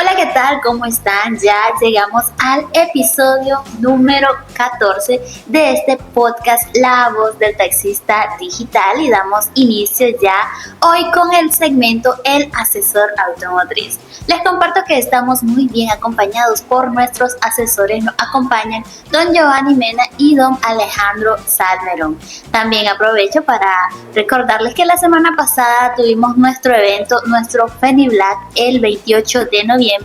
Hola, ¿qué tal? ¿Cómo están? Ya llegamos al episodio número 14 de este podcast La Voz del Taxista Digital y damos inicio ya hoy con el segmento El Asesor Automotriz. Les comparto que estamos muy bien acompañados por nuestros asesores. Nos acompañan don Giovanni Mena y don Alejandro Salmerón. También aprovecho para recordarles que la semana pasada tuvimos nuestro evento, nuestro FENIBLAC, el 28 de noviembre,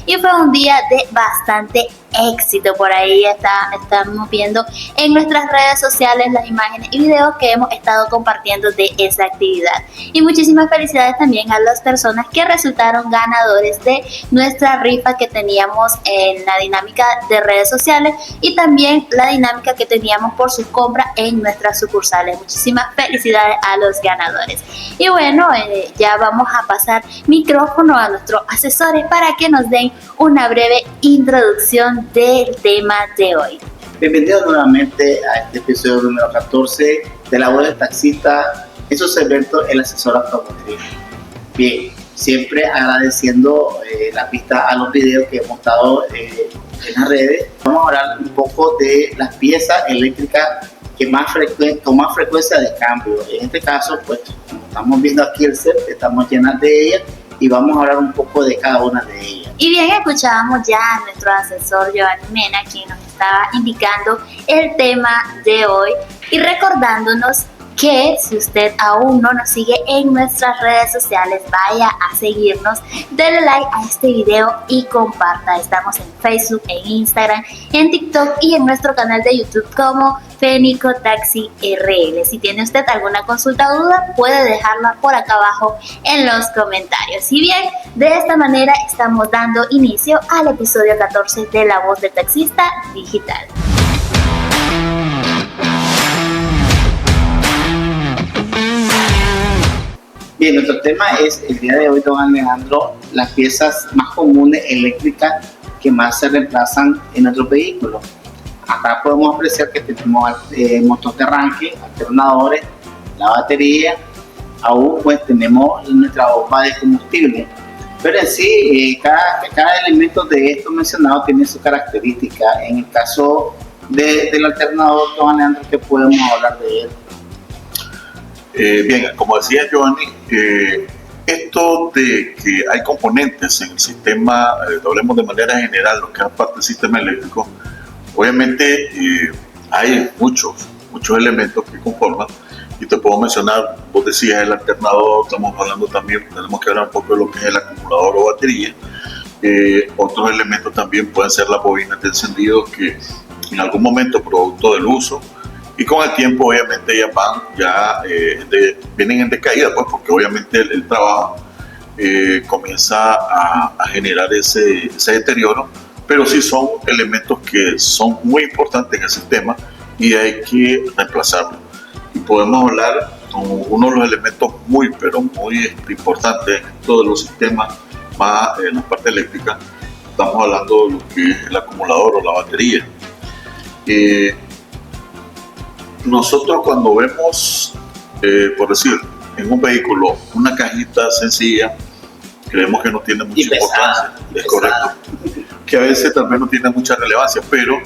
y fue un día de bastante éxito. Por ahí estamos viendo en nuestras redes sociales las imágenes y videos que hemos estado compartiendo de esa actividad. Y muchísimas felicidades también a las personas que resultaron ganadores de nuestra rifa que teníamos en la dinámica de redes sociales y también la dinámica que teníamos por sus compras en nuestras sucursales. Muchísimas felicidades a los ganadores. Y bueno, ya vamos a pasar micrófono a nuestros asesores para que nos den una breve introducción del tema de hoy. Bienvenidos nuevamente a este episodio número 14 de La Voz del Taxista, en su segmento El Asesor Automotriz. Bien, siempre agradeciendo la pista a los videos que hemos estado en las redes. Vamos a hablar un poco de las piezas eléctricas con más frecuencia de cambio. En este caso, pues, como estamos viendo aquí el set, estamos llenas de ellas y vamos a hablar un poco de cada una de ellas. Y bien, escuchábamos ya a nuestro asesor Giovanni Mena, quien nos estaba indicando el tema de hoy y recordándonos que si usted aún no nos sigue en nuestras redes sociales, vaya a seguirnos, denle like a este video y comparta. Estamos en Facebook, en Instagram, en TikTok y en nuestro canal de YouTube como Fenico Taxi RL. Si tiene usted alguna consulta o duda, puede dejarla por acá abajo en los comentarios. Y bien, de esta manera estamos dando inicio al episodio 14 de La Voz del Taxista Digital. Bien, nuestro tema es el día de hoy, don Alejandro, las piezas más comunes eléctricas que más se reemplazan en nuestros vehículos. Acá podemos apreciar que tenemos motor de arranque, alternadores, la batería, aún pues tenemos nuestra bomba de combustible. Pero en sí, cada elemento de estos mencionados tiene su característica. En el caso del alternador, don Alejandro, ¿qué podemos hablar de él? Bien, como decía Giovanni, esto de que hay componentes en el sistema, hablemos de manera general, lo que es parte del sistema eléctrico, obviamente hay muchos elementos que conforman, y te puedo mencionar, vos decías el alternador, estamos hablando también, tenemos que hablar un poco de lo que es el acumulador o batería. Otros elementos también pueden ser las bobinas de encendido que en algún momento, producto del uso, y con el tiempo obviamente vienen en decaída, pues, porque obviamente el trabajo comienza a generar ese deterioro, pero sí son elementos que son muy importantes en el sistema y hay que reemplazarlos. Y podemos hablar con uno de los elementos muy importantes en todos los sistemas, más en la parte eléctrica. Estamos hablando de lo que es el acumulador o la batería. Nosotros cuando vemos, por decir, en un vehículo una cajita sencilla, creemos que no tiene mucha importancia, es correcto, que a veces tal vez no tiene mucha relevancia, pero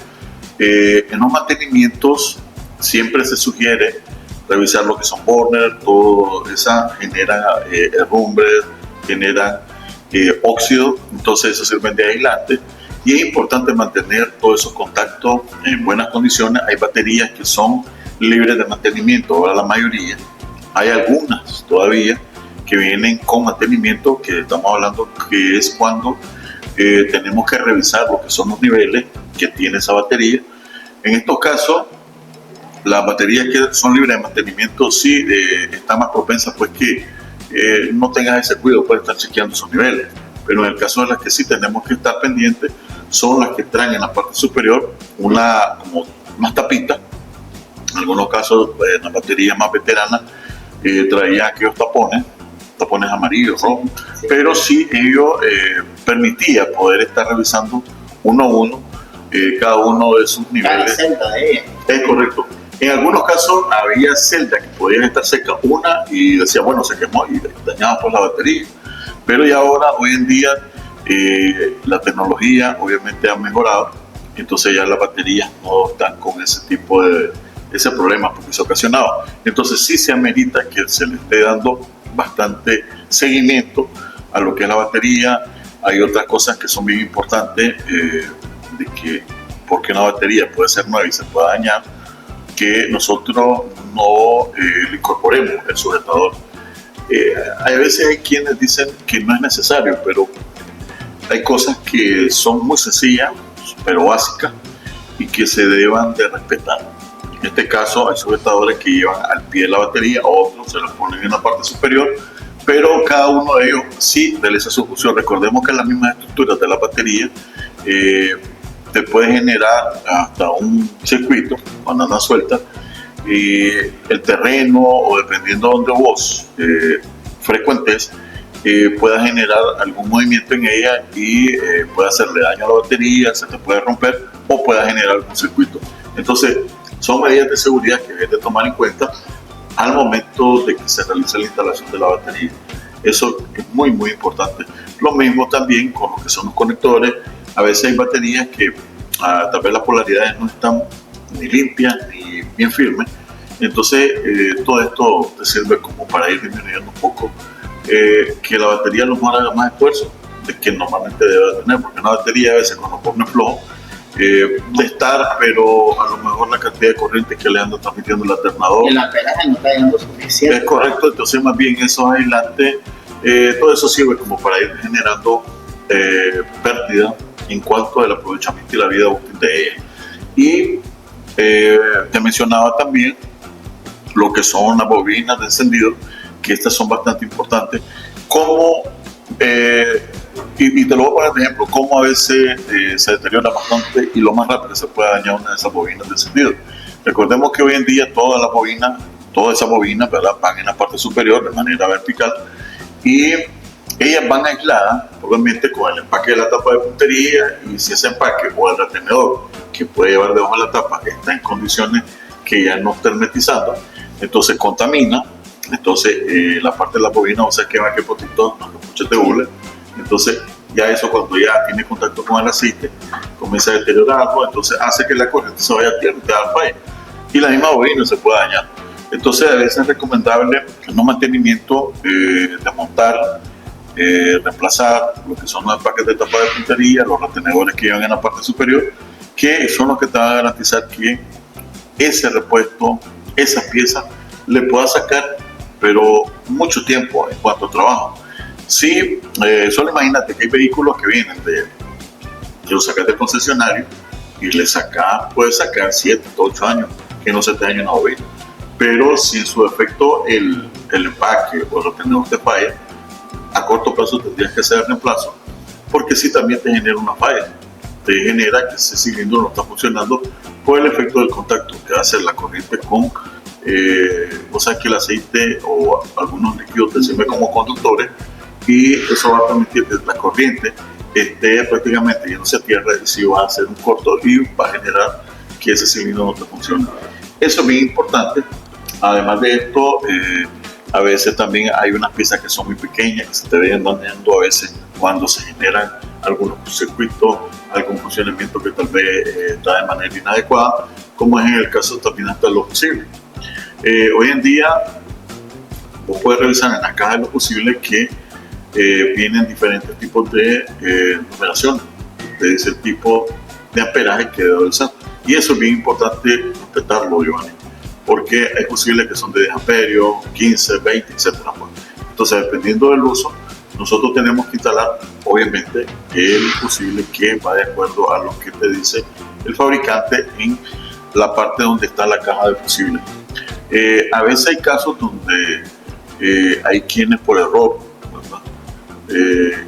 en los mantenimientos siempre se sugiere revisar lo que son burners, todo eso genera herrumbres, genera óxido, entonces eso sirve de aislante. Y es importante mantener todos esos contactos en buenas condiciones. Hay baterías que son libres de mantenimiento, ahora la mayoría. Hay algunas todavía que vienen con mantenimiento, que estamos hablando que es cuando tenemos que revisar lo que son los niveles que tiene esa batería. En estos casos, las baterías que son libres de mantenimiento sí están más propensas pues que no tengas ese cuidado, puedes estar chequeando sus niveles. Pero en el caso de las que sí tenemos que estar pendientes, son las que traen en la parte superior como unas tapitas. En algunos casos, la batería más veterana traía aquellos tapones amarillos, rojos, sí. Pero sí ello permitía poder estar revisando uno a uno cada uno de sus niveles. Cada celda de ella. Es correcto. En algunos casos había celdas que podían estar secas una y decía, bueno, se quemó y dañaba por la batería. Pero ya ahora, hoy en día, La tecnología obviamente ha mejorado, entonces ya las baterías no están con ese problema porque se ha ocasionado. Entonces sí se amerita que se le esté dando bastante seguimiento a lo que es la batería. Hay otras cosas que son bien importantes, de que porque una batería puede ser nueva y se puede dañar, que nosotros no le incorporemos el sujetador. A veces hay quienes dicen que no es necesario, pero hay cosas que son muy sencillas, pero básicas, y que se deban de respetar. En este caso hay sujetadores que llevan al pie de la batería, otros se los ponen en la parte superior, pero cada uno de ellos sí realiza su función. Recordemos que las mismas estructuras de la batería te puede generar hasta un circuito cuando anda suelta, y el terreno o dependiendo de donde vos frecuentes, pueda generar algún movimiento en ella y pueda hacerle daño a la batería, se te puede romper o pueda generar algún circuito. Entonces son medidas de seguridad que debes de tomar en cuenta al momento de que se realice la instalación de la batería. Eso es muy muy importante. Lo mismo también con lo que son los conectores. A veces hay baterías que tal vez las polaridades no están ni limpias ni bien firmes, entonces todo esto te sirve como para ir disminuyendo un poco que la batería a lo mejor haga más esfuerzo de que normalmente debe tener, porque una batería a veces cuando pone flojo de estar, pero a lo mejor la cantidad de corriente que le anda transmitiendo el alternador, el amperaje no está llegando suficiente. Es correcto, entonces más bien esos aislantes, todo eso sirve como para ir generando pérdida en cuanto al aprovechamiento y la vida útil de ella. Y te mencionaba también lo que son las bobinas de encendido, que estas son bastante importantes, como y te lo voy a poner de ejemplo, cómo a veces se deteriora bastante y lo más rápido que se puede dañar una de esas bobinas de encendido. Recordemos que hoy en día todas esas bobinas, ¿verdad?, van en la parte superior de manera vertical y ellas van aisladas, obviamente, con el empaque de la tapa de puntería, y si ese empaque o el retenedor que puede llevar debajo de la tapa está en condiciones que ya no está hermetizando, entonces contamina. Entonces la parte de la bobina, o sea, que va que potito, no que mucho te hule. Entonces ya eso, cuando ya tiene contacto con el aceite, comienza a deteriorarlo, entonces hace que la corriente se vaya a tierra y te da falla, y la misma bobina se puede dañar. Entonces a veces es recomendable el no mantenimiento, desmontar, reemplazar lo que son los empaques de tapa de puntería, los retenedores que llevan en la parte superior, que son los que te van a garantizar que ese repuesto, esas piezas, le pueda sacar pero mucho tiempo en cuanto a trabajo. Sí, solo imagínate que hay vehículos que vienen que los sacas del concesionario y puedes sacar 7, 8 años que no se te dañe una bobina, pero si en su defecto el empaque o el retenedor te falla, a corto plazo tendrías que hacer el reemplazo, porque sí también te genera una falla, te genera que ese cilindro no está funcionando por el efecto del contacto que hace la corriente con o sea, que el aceite o algunos líquidos te sirven como conductores, y eso va a permitir que la corriente esté prácticamente yéndose a tierra, y si va a hacer un corto y va a generar que ese cilindro no te funcione. Eso es bien importante. Además de esto, a veces también hay unas piezas que son muy pequeñas que se te ven dañando a veces cuando se generan algunos circuitos, algún funcionamiento que tal vez está de manera inadecuada, como es en el caso también hasta lo posible. Hoy en día vos puedes revisar en la caja de lo posible que vienen diferentes tipos de numeraciones, te dice el tipo de amperaje que debe usar, y eso es bien importante respetarlo, Giovanni, porque es posible que son de 10 amperios, 15, 20, etc. Entonces, dependiendo del uso, nosotros tenemos que instalar, obviamente, el fusible que va de acuerdo a lo que te dice el fabricante en la parte donde está la caja de fusible. A veces hay casos donde hay quienes por error,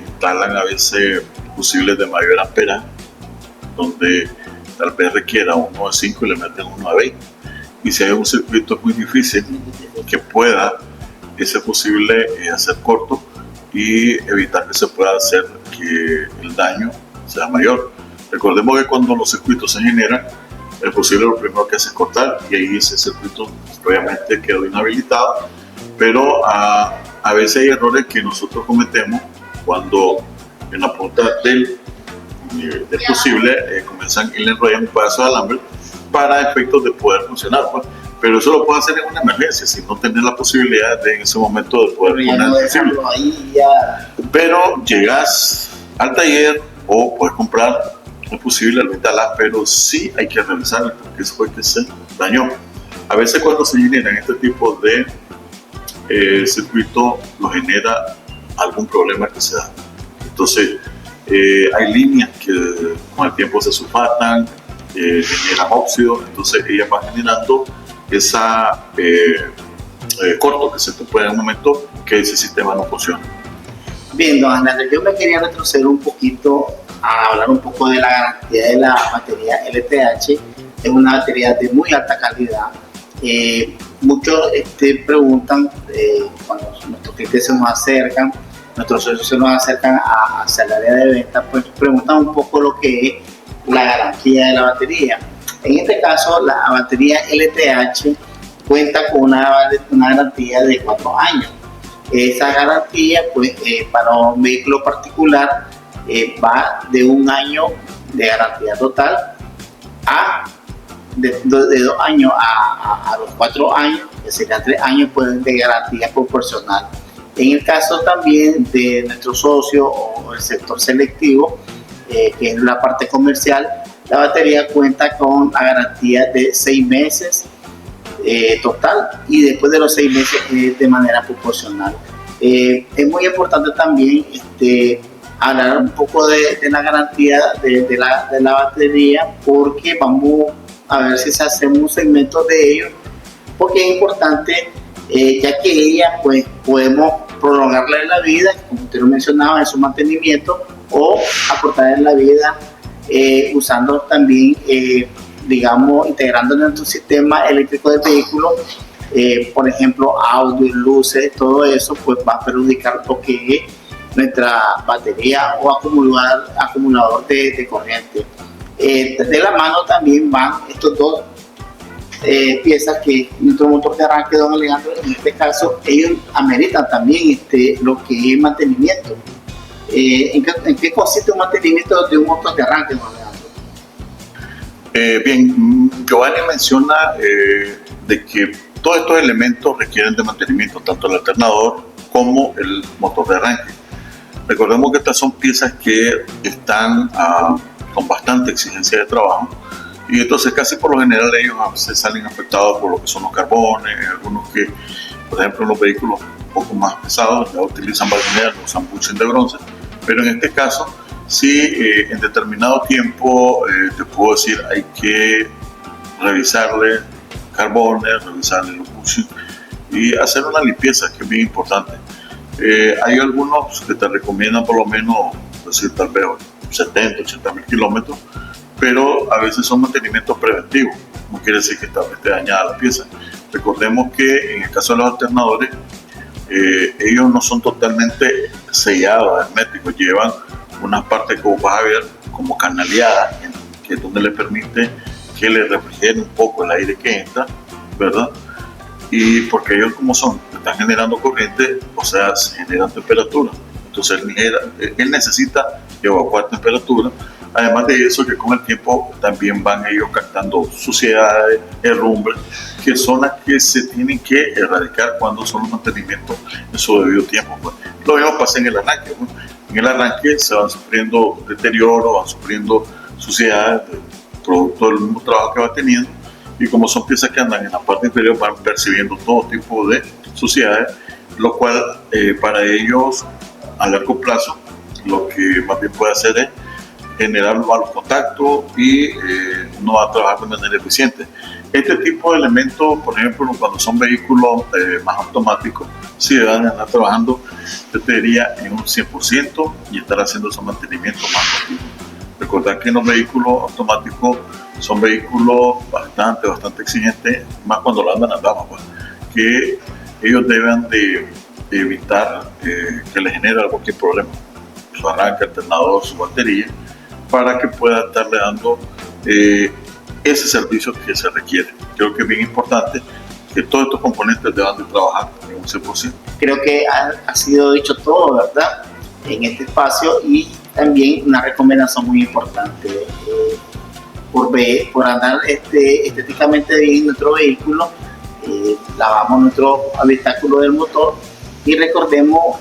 instalan a veces fusibles de mayor amperaje, donde tal vez requiera uno de 5 y le meten uno de 20. Y si hay un circuito, es muy difícil que pueda ese fusible hacer corto y evitar que se pueda hacer que el daño sea mayor. Recordemos que cuando los circuitos se generan, el fusible lo primero que hace es cortar, y ahí ese circuito obviamente quedó inhabilitado. Pero a veces hay errores que nosotros cometemos cuando en la punta del fusible, comienzan y le enrollan un pedazo de alambre para efectos de poder funcionar, pues. Pero eso lo puedes hacer en una emergencia, si no tenés la posibilidad de en ese momento de poder poner el fusible. Pero llegas al taller o puedes comprar el fusible, lo instalas, pero sí hay que revisarlo porque eso fue que se dañó. A veces cuando se generan este tipo de circuito, lo genera algún problema que se da. Entonces, hay líneas que con el tiempo se sulfatan, generan óxido, entonces ellas van generando esa corto que se te puede en un momento que ese sistema no funciona. Bien, don Andrés, yo me quería retroceder un poquito a hablar un poco de la garantía de la batería LTH. Es una batería de muy alta calidad. Muchos preguntan cuando nuestros clientes se nos acercan, nuestros socios se nos acercan hacia el área de venta, pues preguntan un poco lo que es la garantía de la batería. En este caso, la batería LTH cuenta con una garantía de 4 años. Esa garantía, pues, para un vehículo particular va de 1 año de garantía total de 2 años a los 4 años, que serían 3 años pues, de garantía proporcional. En el caso también de nuestro socio o el sector selectivo, que es la parte comercial, la batería cuenta con la garantía de 6 meses total y después de los 6 meses de manera proporcional. Es muy importante también hablar un poco de la garantía de la batería, porque vamos a ver si hacemos un segmento de ello, porque es importante, ya que ella pues podemos prolongarle la vida, como usted lo mencionaba, en su mantenimiento, o acortarle la vida usando también, digamos, integrando en nuestro sistema eléctrico del vehículo, por ejemplo, audio, luces, todo eso, pues va a perjudicar lo que es nuestra batería o acumulador de corriente. De la mano también van estos dos piezas que nuestro motor de arranque, don Alejandro, en este caso, ellos ameritan también lo que es mantenimiento. ¿En qué consiste un mantenimiento de un motor de arranque, don Alejandro? Bien, Giovanni menciona de que todos estos elementos requieren de mantenimiento, tanto el alternador como el motor de arranque. Recordemos que estas son piezas que están con bastante exigencia de trabajo, y entonces casi por lo general ellos a veces salen afectados por lo que son los carbones, algunos que, por ejemplo, en los vehículos un poco más pesados ya utilizan balconeras, usan bushing de bronce, pero en este caso sí, en determinado tiempo, te puedo decir, hay que revisarle carbones, revisarle los bushing y hacer una limpieza, que es bien importante. Hay algunos que te recomiendan por lo menos, decir, tal vez 70, 80 mil kilómetros, pero a veces son mantenimientos preventivos, no quiere decir que esté dañada la pieza. Recordemos que en el caso de los alternadores, ellos no son totalmente sellados, herméticos, llevan una parte que vos vas a ver como canaleada, que es donde le permite que le refrigere un poco el aire que entra, ¿verdad? Y porque ellos, como están generando corriente, o sea, se generan temperatura. Entonces él necesita evacuar temperatura. Además de eso, que con el tiempo también van ellos captando suciedades, herrumbres, que son las que se tienen que erradicar cuando son los mantenimientos en su debido tiempo. Pues. Lo mismo pasa en el arranque. ¿No? En el arranque se van sufriendo deterioro, van sufriendo suciedades, producto del mismo trabajo que va teniendo, y como son piezas que andan en la parte inferior, van percibiendo todo tipo de suciedades, lo cual para ellos a largo plazo lo que más bien puede hacer es generar malos contactos y no va a trabajar de manera eficiente. Este tipo de elementos, por ejemplo, cuando son vehículos más automáticos, sí van a estar trabajando, yo te diría, en un 100% y estar haciendo esos mantenimientos más continuos. Recordar que los vehículos automáticos son vehículos bastante exigentes, más cuando lo andan andando, pues, que ellos deben de evitar que les genere cualquier problema, su arranque, alternador, su batería, para que pueda estarle dando ese servicio que se requiere. Creo que es bien importante que todos estos componentes deban de trabajar en un 100%. Creo que ha sido dicho todo, ¿verdad? en este espacio. Y también una recomendación muy importante, por andar estéticamente bien en nuestro vehículo, lavamos nuestro habitáculo del motor y recordemos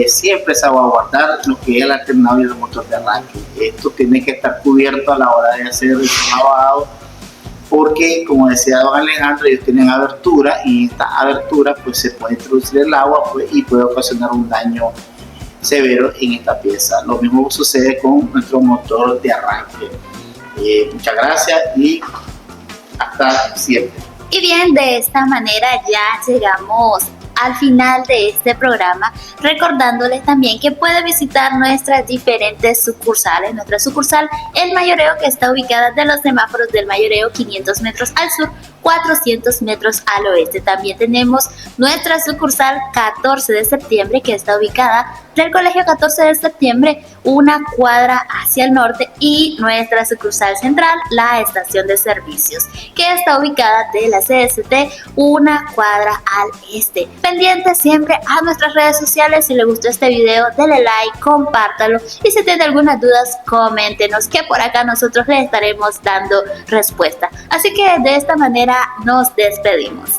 siempre salvaguardar lo que es el alternador y el motor de arranque. Esto tiene que estar cubierto a la hora de hacer el lavado, porque como decía don Alejandro, ellos tienen abertura y en esta abertura pues se puede introducir el agua pues, y puede ocasionar un daño severo en esta pieza. Lo mismo sucede con nuestro motor de arranque. Muchas gracias y hasta siempre. Y bien, de esta manera ya llegamos al final de este programa, recordándoles también que puede visitar nuestras diferentes sucursales. Nuestra sucursal El Mayoreo, que está ubicada de los semáforos del Mayoreo 500 metros al sur, 400 metros al oeste. También tenemos nuestra sucursal 14 de septiembre, que está ubicada del Colegio 14 de septiembre, una cuadra hacia el norte, y nuestra sucursal central, la estación de servicios, que está ubicada de la CST, una cuadra al este. Pendientes siempre a nuestras redes sociales. Si les gustó este video, denle like, compártalo, y si tienen algunas dudas, coméntenos, que por acá nosotros les estaremos dando respuesta. Así que de esta manera nos despedimos.